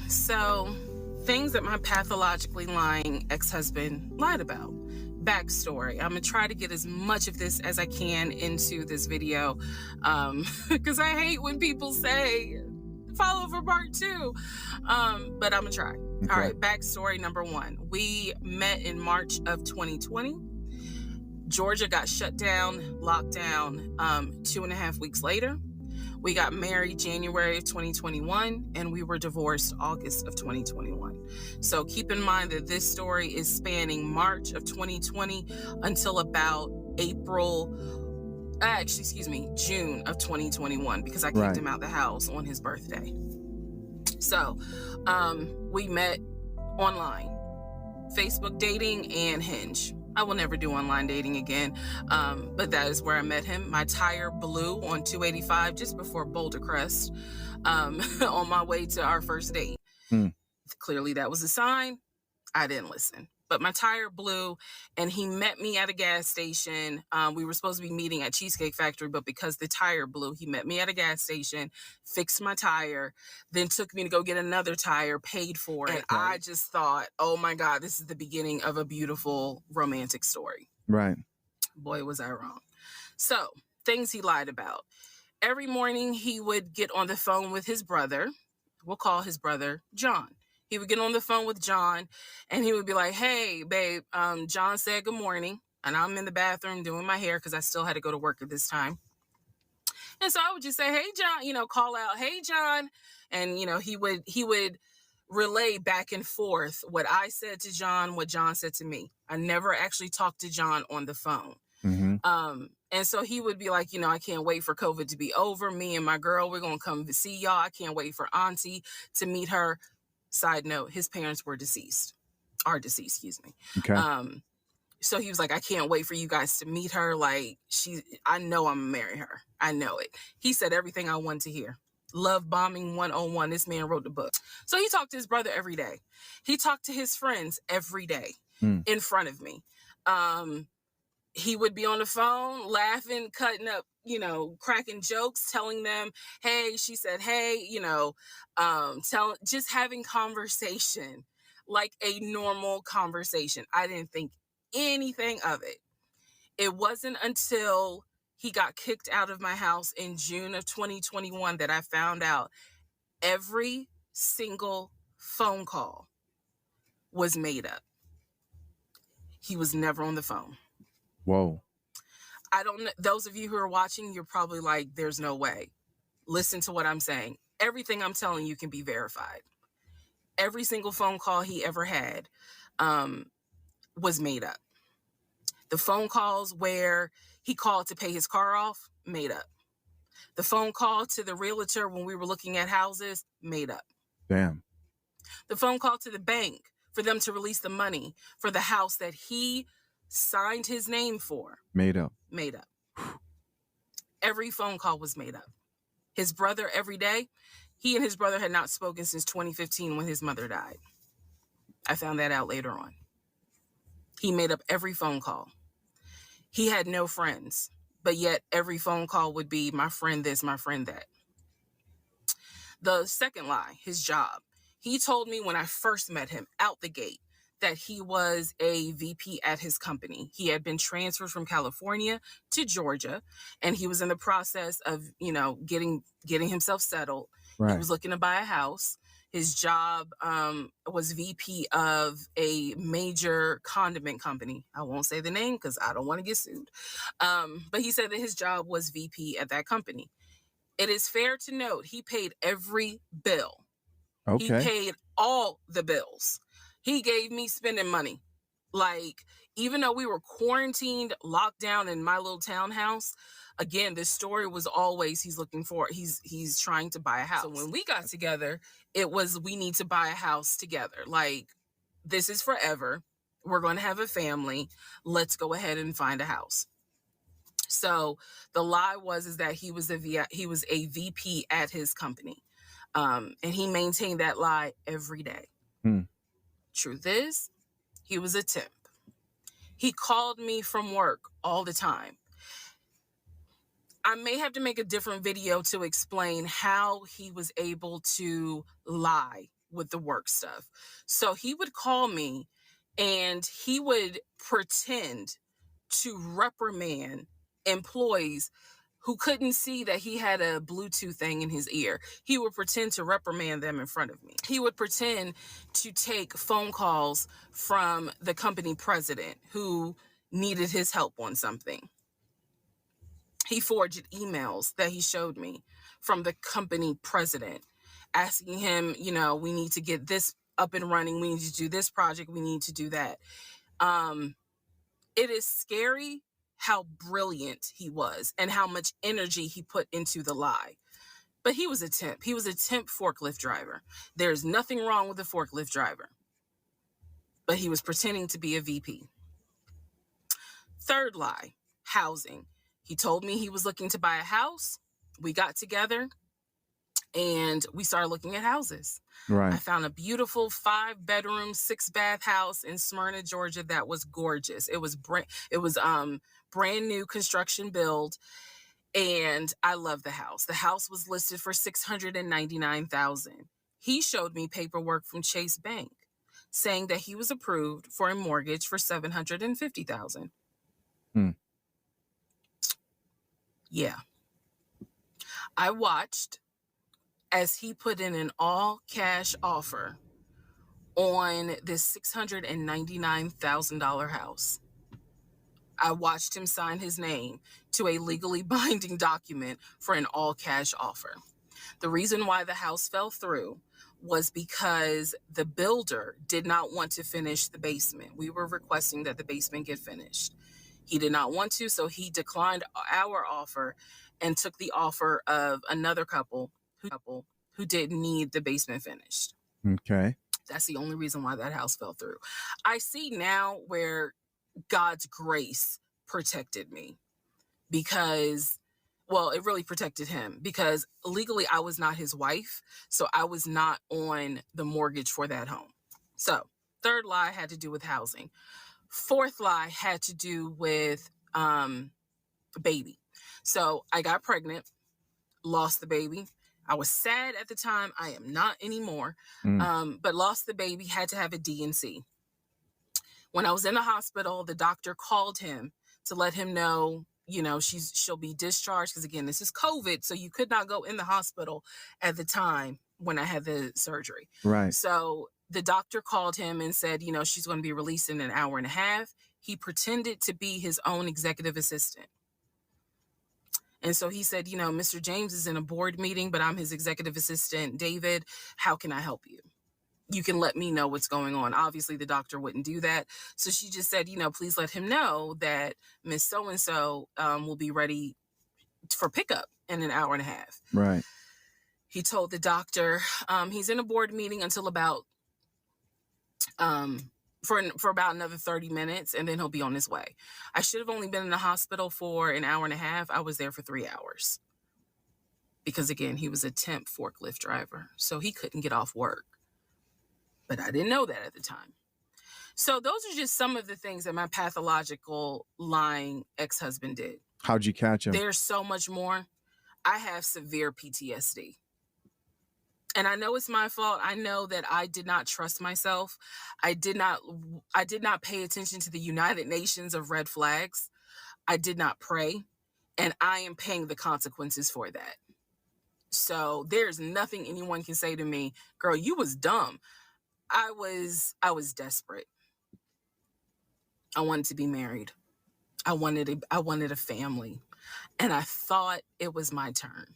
So, things that my pathologically lying ex-husband lied about. Backstory. I'm gonna try to get as much of this as I can into this video, because I hate when people say follow for part two. But I'm gonna try. Okay. All right. Backstory number one. We met in March of 2020. Georgia got shut down, locked down 2.5 weeks later. We got married January of 2021, and we were divorced August of 2021. So keep in mind that this story is spanning March of 2020 until about June of 2021, because I kicked him out the house on his birthday. So we met online, Facebook dating and Hinge. I will never do online dating again, but that is where I met him. My tire blew on 285 just before Boulder Crest on my way to our first date. Clearly that was a sign. I didn't listen. But my tire blew, and he met me at a gas station. We were supposed to be meeting at Cheesecake Factory, but because the tire blew, he met me at a gas station, fixed my tire, then took me to go get another tire, paid for it. And I just thought, oh my God, this is the beginning of a beautiful romantic story. Right. Boy, was I wrong. So, things he lied about. Every morning he would get on the phone with his brother. We'll call his brother John. He would get on the phone with John, and he would be like, hey, babe, John said good morning. And I'm in the bathroom doing my hair because I still had to go to work at this time. And so I would just say, hey, John, call out, hey, John. And, he would relay back and forth what I said to John, what John said to me. I never actually talked to John on the phone. And so he would be like, I can't wait for COVID to be over. Me and my girl, we're going to come see y'all. I can't wait for Auntie to meet her. Side note, his parents are deceased, excuse me. Okay. So he was like, I can't wait for you guys to meet her. Like, I know I'm gonna marry her. I know it. He said everything I wanted to hear. Love bombing 101. This man wrote the book. So he talked to his brother every day. He talked to his friends every day in front of me. He would be on the phone laughing, cutting up, cracking jokes, telling them, hey, she said, hey, just having conversation, like a normal conversation. I didn't think anything of it. It wasn't until he got kicked out of my house in June of 2021 that I found out every single phone call was made up. He was never on the phone. Whoa. I don't know. Those of you who are watching, you're probably like, there's no way. Listen to what I'm saying. Everything I'm telling you can be verified. Every single phone call he ever had was made up. The phone calls where he called to pay his car off, made up. The phone call to the realtor when we were looking at houses, made up. Damn. The phone call to the bank for them to release the money for the house that he signed his name for. Made up. Made up. Every phone call was made up. His brother, every day, he and his brother had not spoken since 2015 when his mother died. I found that out later on. He made up every phone call. He had no friends, but yet every phone call would be my friend this, my friend that. The second lie, his job. He told me when I first met him out the gate that he was a VP at his company. He had been transferred from California to Georgia, and he was in the process of, getting himself settled. Right. He was looking to buy a house. His job was VP of a major condiment company. I won't say the name because I don't want to get sued. But he said that his job was VP at that company. It is fair to note he paid every bill. Okay. He paid all the bills. He gave me spending money. Like, even though we were quarantined, locked down in my little townhouse, again, this story was always he's trying to buy a house. So when we got together, it was we need to buy a house together. Like, this is forever. We're going to have a family. Let's go ahead and find a house. So the lie was that he was a VP at his company. And he maintained that lie every day. Truth is, he was a temp. He called me from work all the time. I may have to make a different video to explain how he was able to lie with the work stuff. So he would call me and he would pretend to reprimand employees who couldn't see that he had a Bluetooth thing in his ear. He would pretend to reprimand them in front of me. He would pretend to take phone calls from the company president who needed his help on something. He forged emails that he showed me from the company president asking him, we need to get this up and running. We need to do this project. We need to do that. It is scary how brilliant he was and how much energy he put into the lie. But he was a temp. He was a temp forklift driver. There's nothing wrong with a forklift driver. But he was pretending to be a VP. Third lie, housing. He told me he was looking to buy a house. We got together and we started looking at houses. Right. I found a beautiful 5-bedroom, 6-bath house in Smyrna, Georgia that was gorgeous. It was brand new construction build, and I love the house. The house was listed for $699,000. He showed me paperwork from Chase Bank saying that he was approved for a mortgage for $750,000. Yeah. I watched as he put in an all-cash offer on this $699,000 house. I watched him sign his name to a legally binding document for an all-cash offer. The reason why the house fell through was because the builder did not want to finish the basement. We were requesting that the basement get finished. He did not want to, so he declined our offer and took the offer of another couple who didn't need the basement finished. Okay. That's the only reason why that house fell through. I see now where God's grace protected me because, well, it really protected him because legally I was not his wife. So I was not on the mortgage for that home. So third lie had to do with housing. Fourth lie had to do with baby. So I got pregnant, lost the baby. I was sad at the time. I am not anymore. But lost the baby, had to have a D&C. When I was in the hospital, the doctor called him to let him know, she'll be discharged. Because again, this is COVID. So you could not go in the hospital at the time when I had the surgery. Right. So the doctor called him and said, she's going to be released in an hour and a half. He pretended to be his own executive assistant. And so he said, Mr. James is in a board meeting, but I'm his executive assistant, David. How can I help you? You can let me know what's going on. Obviously, the doctor wouldn't do that. So she just said, please let him know that Miss So-and-so will be ready for pickup in an hour and a half. Right. He told the doctor he's in a board meeting until about for about another 30 minutes, and then he'll be on his way. I should have only been in the hospital for an hour and a half. I was there for 3 hours. Because again, he was a temp forklift driver, so he couldn't get off work. But I didn't know that at the time. So those are just some of the things that my pathological lying ex-husband did. How'd you catch him? There's so much more. I have severe PTSD. And I know it's my fault. I know that I did not trust myself. I did not pay attention to the United Nations of red flags. I did not pray. And I am paying the consequences for that. So there's nothing anyone can say to me, girl, you was dumb. I was desperate. I wanted to be married. I wanted a family. And I thought it was my turn.